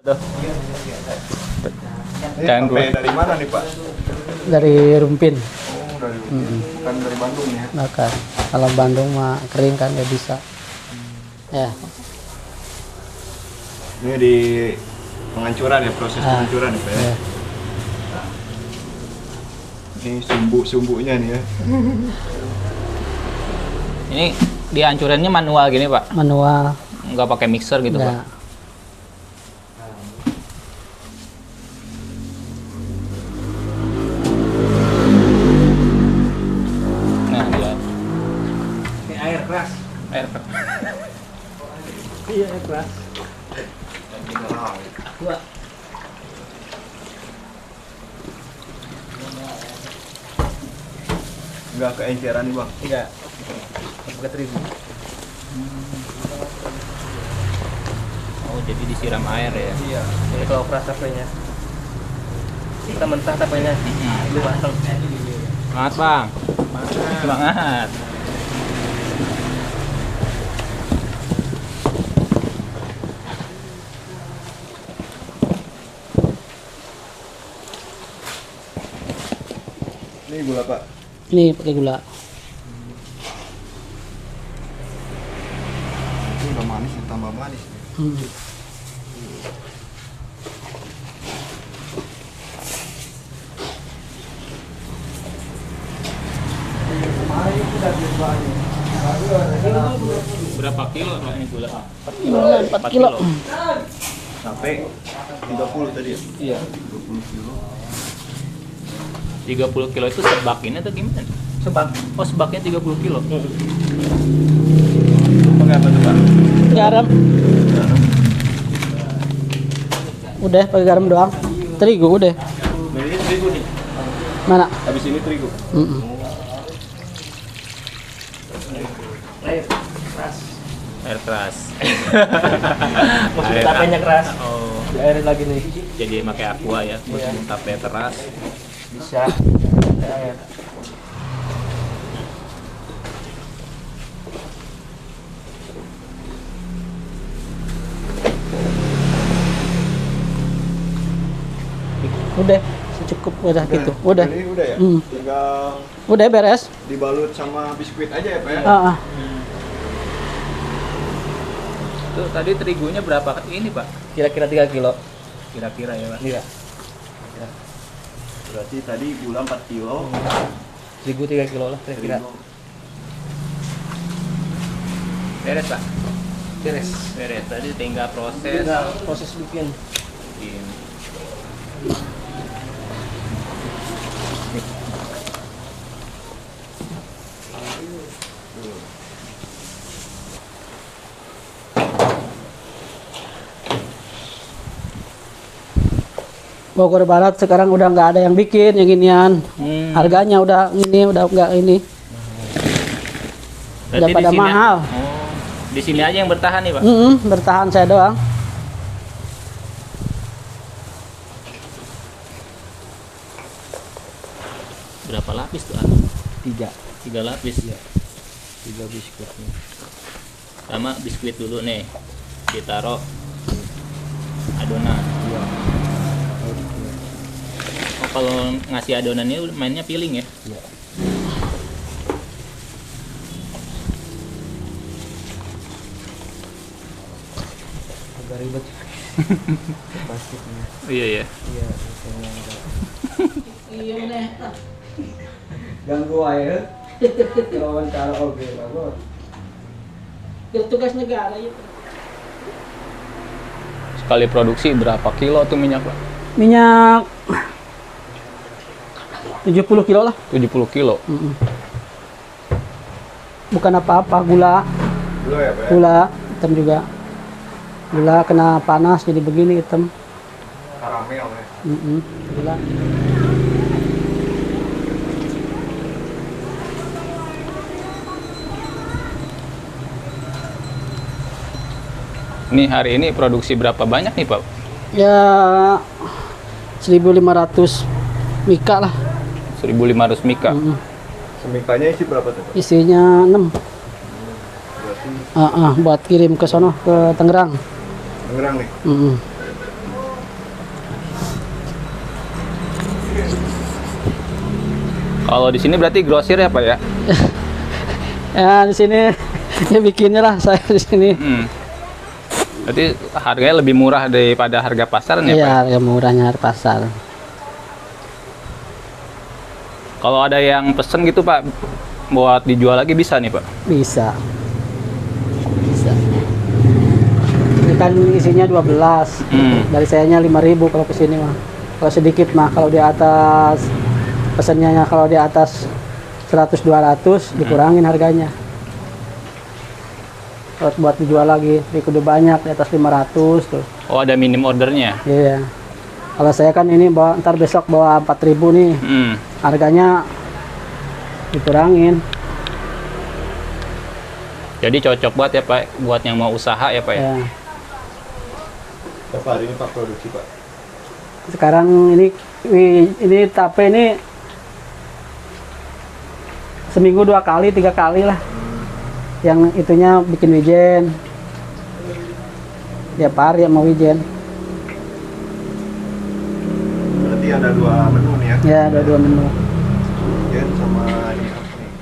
Tuh. Ini sampai dari mana nih Pak? Dari Rumpin. Oh, dari bukan dari Bandung ya? Maka kalau Bandung mah kering kan ya bisa. Ya. Ini di penghancuran ya, proses penghancuran ya Pak ya? Ya. Ini sumbu-sumbunya nih ya. Ini dihancurinnya manual gini Pak? Manual. Nggak pakai mixer gitu Enggak. Pak? Nah, lihat. Ini air keras. Air keras. Iya, air keras. Dua. Enggak keenceran nih Bang? Enggak. Pakai terigu. Oh, jadi disiram air ya? Iya. Jadi kalau keras tapenya. Kita mentah tapenya. Itu matang. Semangat Bang. Semangat. Ini gula Pak. Ini pakai gula. Ini udah manis, tambah manis. Hmm. Berapa kilo ini gula? 4 kilo. Sampai 30 tadi ya? Iya. 30 kilo. 30 kilo itu sebak ini atau gimana? Sebak. Oh, sebaknya 30 kilo. Pakai apa tuh Pak? Garam. Udah pakai garam doang. Terigu udah. Nah, ini terigu nih. Mana? Habis ini terigu. Air keras. Air keras. Maksudnya tapenya keras. Oh, Di air lagi nih. jadi pakai aqua ya, Iya. tape keras. Bisa. Ada air. Udah, cukup udah gitu. Udah. Ini udah ya? Hmm. Tinggal Udah beres. dibalut sama biskuit aja ya Pak ya? Ah, ah. Tuh tadi terigunya berapa ini Pak? Kira-kira 3 kilo. Kira-kira ya Pak? Iya. Berarti tadi gula 4 kilo. Terigu 3 kilo lah kira-kira. terigu. Beres Pak? Beres. Beres. Tadi tinggal proses. Tinggal proses bikin. Bogor Barat sekarang udah nggak ada yang bikin yang ginian. Harganya udah ini udah nggak ini. Berarti Udah pada di sini- mahal. Oh, di sini aja yang bertahan nih Pak? Bertahan saya doang. Berapa lapis tuh? 3. 3 lapis ya. 3 biskuitnya. Sama biskuit dulu nih. Ditaruh adonan. Iya. Oh, kalau ngasih adonan ini mainnya peeling ya? Iya. Agak ribet. Plastiknya. Iya ya. Iya, biasanya enggak. Iya deh. Ganggu air. Wawancara oke, bagus. Tugas negara itu. Sekali produksi berapa kilo tuh minyak Pak? Minyak 70 kilo lah. 70 kilo. Bukan apa-apa, gula. Gula ya Pak ya? Gula hitam juga. Gula kena panas jadi begini hitam. Karamel ya? Gula. Ini hari ini produksi berapa banyak nih Pak? Ya 1.500 mika lah. 1.500 mika. Semikanya isi berapa tuh Pak? Isinya 6. Berarti Buat kirim ke sono ke Tangerang. Tangerang nih. Kalau di sini berarti grosir ya Pak ya? Ya di sini ya bikinnya lah saya di sini. Berarti harganya lebih murah daripada harga pasaran ya Pak? Iya, harga murahnya harga pasar. Kalau ada yang pesen gitu Pak, buat dijual lagi bisa nih Pak? Bisa. Bisa. Ini kan isinya 12. Dari sayanya 5.000 kalau kesini mah. Kalau sedikit mah, kalau di atas pesannya kalau di atas 100-200 dikurangin harganya. Kalau buat dijual lagi, di kudu banyak di atas 500 tuh. Oh, ada minim ordernya? Iya. Kalau saya kan ini bawa, ntar besok bawa 4.000 nih. Harganya dikurangin. Jadi cocok banget ya Pak, buat yang mau usaha ya Pak ya? Ya. Berapa hari ini Pak produksi Pak? Sekarang ini tape ini seminggu 2 kali 3 kali lah. Yang itunya bikin wijen. Tiap hari mau wijen. Berarti ada 2 menu nih ya? Ya, ada 2 menu. Wijen sama ini apa nih?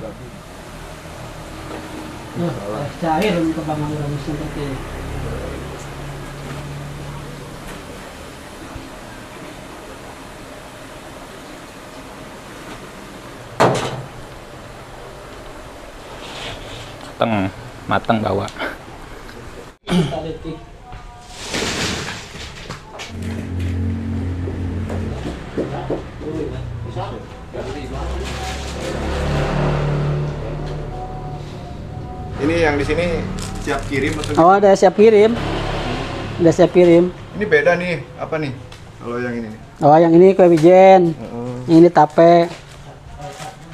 Cair untuk bangun rebus seperti ini. Mateng bawa. Ini yang di sini siap kirim atau Oh, ada siap kirim. Udah siap kirim. Ini beda nih, apa nih? Kalau yang ini nih. Oh, yang ini kue wijen. Yang ini tape.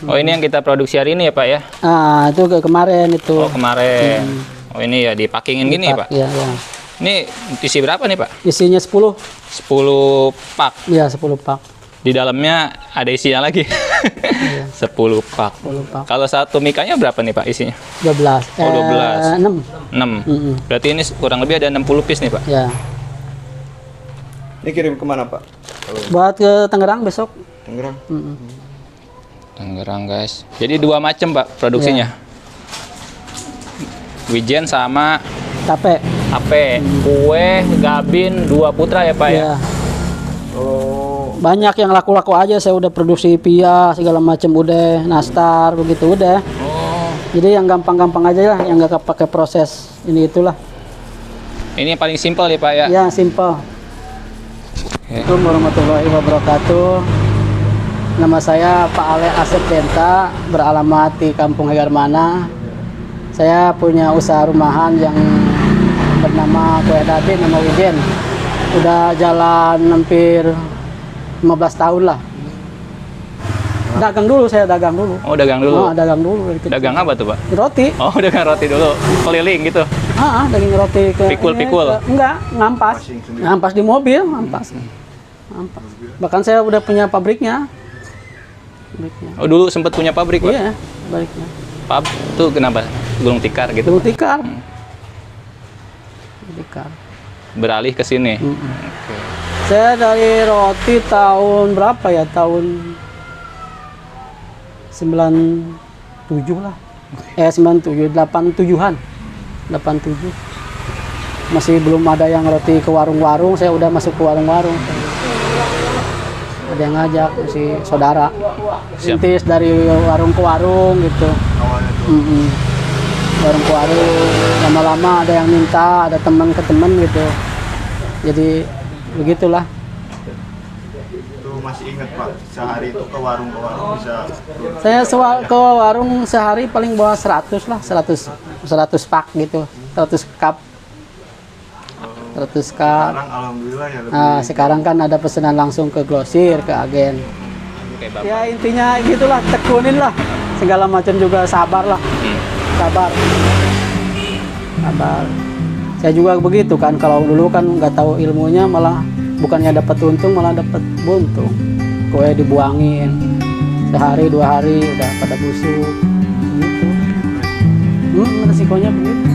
Oh, ini yang kita produksi hari ini ya Pak ya? Ah, itu kemarin itu. Oh, kemarin. Oh, ini ya dipackingin gini ya Pak? Iya, iya. Ini isi berapa nih Pak? Isinya 10. 10 pak. Iya, 10 pak. Di dalamnya ada isinya lagi. 10 pak. 10 pak. Kalau satu mikanya berapa nih Pak isinya? 12. Oh, 12. 6. 6. Berarti ini kurang lebih ada 60 piece nih Pak? Ya. Ini kirim kemana Pak? Buat ke Tangerang besok. Tangerang. Tangerang guys. Jadi 2 macam Pak produksinya. Wijen sama Tape. tape. Kue, gabin, 2 putra ya Pak ya? Ya. Oh, Banyak yang laku-laku aja, saya udah produksi pia segala macam udah, nastar begitu udah. Oh. Jadi yang gampang-gampang aja lah, yang nggak pakai proses ini itulah. Ini yang paling simpel ya Pak ya? Ya simple. Assalamualaikum warahmatullahi wabarakatuh. Nama saya Pak Ale Asep Denta, beralamat di Kampung Hegarmana. Saya punya usaha rumahan yang bernama Kue Dadin nama Wijen. Udah jalan hampir 15 tahun lah. Dagang dulu, saya dagang dulu. Oh, dagang dulu. Oh, dagang dulu. Dari kecil. Dagang apa tuh Pak? Roti. Oh, dagang roti dulu. Keliling gitu. Daging roti ke Pikul-pikul? Enggak, ngampas. Ngampas di mobil, ngampas. Ngampas. Bahkan saya udah punya pabriknya. Oh, dulu sempat punya pabrik Pak? Iya, pabriknya. Pab tuh kenapa? Gulung tikar gitu. Gulung tikar. Tikar. Beralih ke sini. Saya dari roti tahun berapa ya? Tahun 97 lah. 97, 87-an. 87. Masih belum ada yang roti ke warung-warung, saya udah masuk ke warung-warung. Ada yang ngajak, si saudara. Siap. Intis dari warung ke warung gitu. awalnya tuh. Warung ke warung, lama-lama ada yang minta, ada teman ke teman gitu. Jadi begitulah. Itu masih ingat Pak, sehari itu ke warung bisa Saya ke warung sehari paling bawa 100 lah, 100 pak gitu, 100 cup. 100 cup. sekarang alhamdulillah ya lebih. Nah, sekarang kan ada pesanan langsung ke grosir, ke agen. Kayak Bapak. Ya intinya gitulah, tekunin lah. Segala macam juga sabar lah. Sabar. Sabar. Saya juga begitu kan, kalau dulu kan nggak tahu ilmunya malah bukannya dapat untung malah dapat buntung. Kue dibuangin sehari 2 hari udah pada busuk gitu. Resikonya begitu.